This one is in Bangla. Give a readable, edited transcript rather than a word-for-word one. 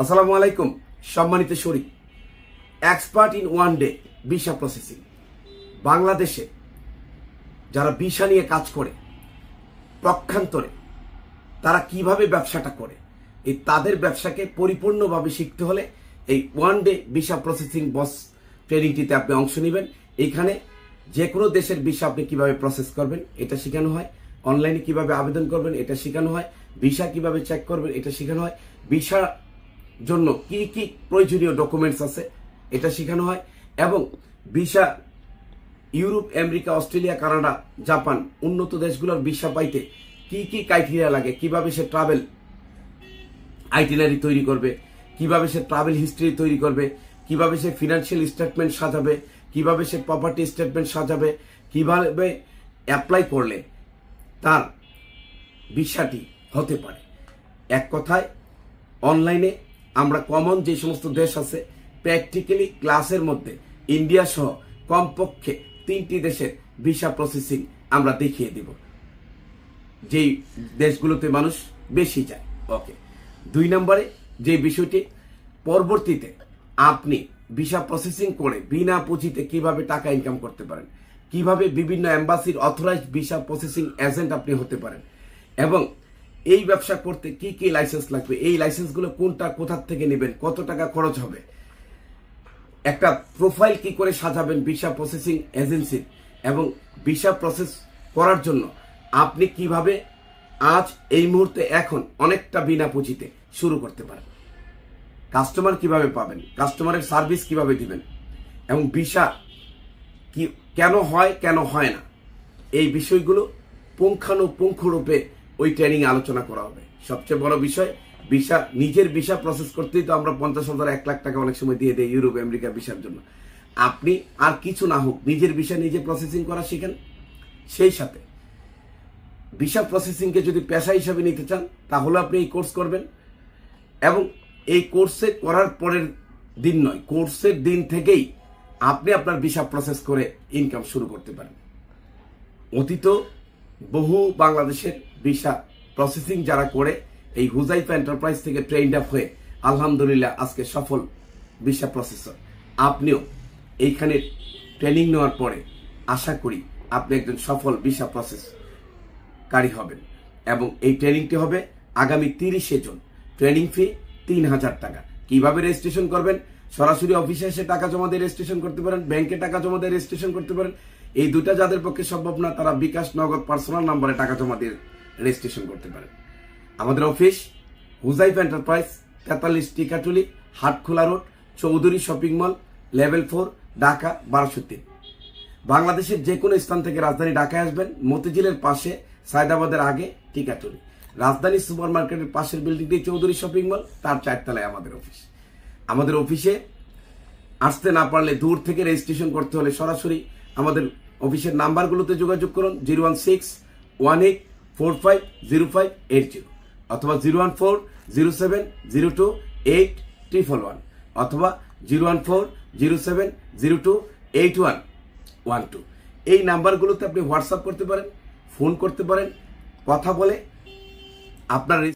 আসসালামু আলাইকুম সম্মানিত শরীক। Expert in one day visa processing. বাংলাদেশে যারা ভিসা নিয়ে কাজ করে পক্ষান্তরে তারা কিভাবে ব্যবসাটা করে, এই তাদের ব্যবসাকে পরিপূর্ণভাবে শিখতে হলে এই ওয়ান ডে ভিসা প্রসেসিং বস ট্রেনিংটিতে আপনি অংশ নেবেন। এইখানে যে কোনো দেশের ভিসা আপনি কিভাবে প্রসেস করবেন এটা শেখানো হয়, অনলাইনে কিভাবে আবেদন করবেন এটা শেখানো হয়, ভিসা কিভাবে চেক করবেন এটা শেখানো হয়, ভিসা জন্য কি কি প্রয়োজনীয় ডকুমেন্টস আছে এটা শেখানো হয়, এবং visa Europe, America, Australia, Canada, Japan উন্নত দেশগুলোর ভিসা পাইতে কি কি ক্রাইটেরিয়া লাগে, কিভাবে সে ট্রাভেল আইটিনারি তৈরি করবে, কিভাবে সে ট্রাভেল হিস্ট্রি তৈরি করবে, কিভাবে সে ফিনান্সিয়াল স্টেটমেন্ট সাজাবে, কিভাবে সে প্রপার্টি স্টেটমেন্ট সাজাবে, কিভাবে অ্যাপ্লাই করলে তার ভিসাটি হতে পারে। এক কথায় অনলাইনে আমরা কমন যে সমস্ত দেশ আছে প্র্যাকটিক্যালি ক্লাসের মধ্যে ইন্ডিয়া সহ কমপক্ষে 3টি দেশের ভিসা প্রসেসিং আমরা দেখিয়ে দিব, যেই দেশগুলোতে মানুষ বেশি যায়। ওকে, 2 নম্বরে যে বিষয়টি, পরবর্তীতে আপনি ভিসা প্রসেসিং করে বিনা পুঁজিতে কিভাবে টাকা ইনকাম করতে পারেন, কিভাবে বিভিন্ন এম্বাসির অথরাইজড ভিসা প্রসেসিং এজেন্ট আপনি হতে পারেন, এবং এই ব্যবসা করতে কি কি লাইসেন্স লাগবে, এই লাইসেন্সগুলো কোনটা কোথা থেকে নেবেন, কত টাকা খরচ হবে, একটা প্রোফাইল কি করে সাজাবেন ভিসা প্রসেসিং এজেন্সির, এবং ভিসা প্রসেস করার জন্য আপনি কিভাবে আজ এই মুহূর্তে এখন অনেকটা বিনা পুঁজিতে শুরু করতে পারেন, কাস্টমার কিভাবে পাবেন, কাস্টমারের সার্ভিস কিভাবে দিবেন, এবং ভিসা কি কেন হয় কেন হয় না, এই বিষয়গুলো পুঙ্খানুপুঙ্খরূপে ওই ট্রেনিং আলোচনা করা হবে। সবচেয়ে বড় বিষয়, ভিসা নিজের ভিসা প্রসেস করতেই তো আমরা 50,000 1 লাখ টাকা অনেক সময় দিয়ে দেই ইউরোপ, আমেরিকা ভিসার জন্য। আপনি আর কিছু না হোক নিজের ভিসা নিজে প্রসেসিং করা শিখেন। সেই সাথে ভিসা প্রসেসিংকে যদি পেশা হিসাবে নিতে চান তাহলে আপনি এই কোর্স করবেন, এবং এই কোর্সে করার পরের দিন নয়, কোর্সের দিন থেকেই আপনি আপনার ভিসা প্রসেস করে ইনকাম শুরু করতে পারেন। অতীত বহু বাংলাদেশের ভিসা প্রসেসিং যারা করে এই হুজাইফা এন্টারপ্রাইজ থেকে ট্রেন্ড আপ হয়ে আলহামদুলিল্লাহ আজকে সফল ভিসা প্রসেসর। আপনিও এইখানে ট্রেনিং নেওয়ার পরে আশা করি আপনি একজন সফল ভিসা প্রসেসকারী হবেন, এবং এই ট্রেনিংটি হবে আগামী 30 জুন। ট্রেনিং ফি 3,000 টাকা। কিভাবে রেজিস্ট্রেশন করবেন, সরাসরি অফিসে এসে টাকা জমা দিয়ে রেজিস্ট্রেশন করতে পারেন, ব্যাংকে টাকা জমা দিয়ে রেজিস্ট্রেশন করতে পারেন। এই দুটা যাদের পক্ষে সম্ভব না তারা বিকাশ, নগদ, পার্সোনাল নাম্বারে টাকা জমা দিয়ে রেজিস্ট্রেশন করতে পারেন। আমাদের office Huzaifa enterprise, 43 Tikatuli, Hatkhola road, Chowdhury shopping mall, level 4, Dhaka 1203। বাংলাদেশের যে কোনো স্থান থেকে রাজধানী ঢাকায় আসবেন, মতিঝিলের পাশে সায়দাবাদের আগে টিকাটুলি, রাজধানী সুপার মার্কেটের পাশের বিল্ডিংটি চৌধুরী শপিং মল, তার 4 তলায় আমাদের অফিস। আমাদের অফিসে আসতে না পারলে, দূর থেকে রেজিস্ট্রেশন করতে হলে সরাসরি আমাদের অফিসের নাম্বারগুলোতে যোগাযোগ করুন, 01618450580 অথবা 01407028111 অথবা 01407028112। এই নাম্বারগুলোতে আপনি হোয়াটসঅ্যাপ করতে পারেন, ফোন করতে পারেন, কথা বলে আপনার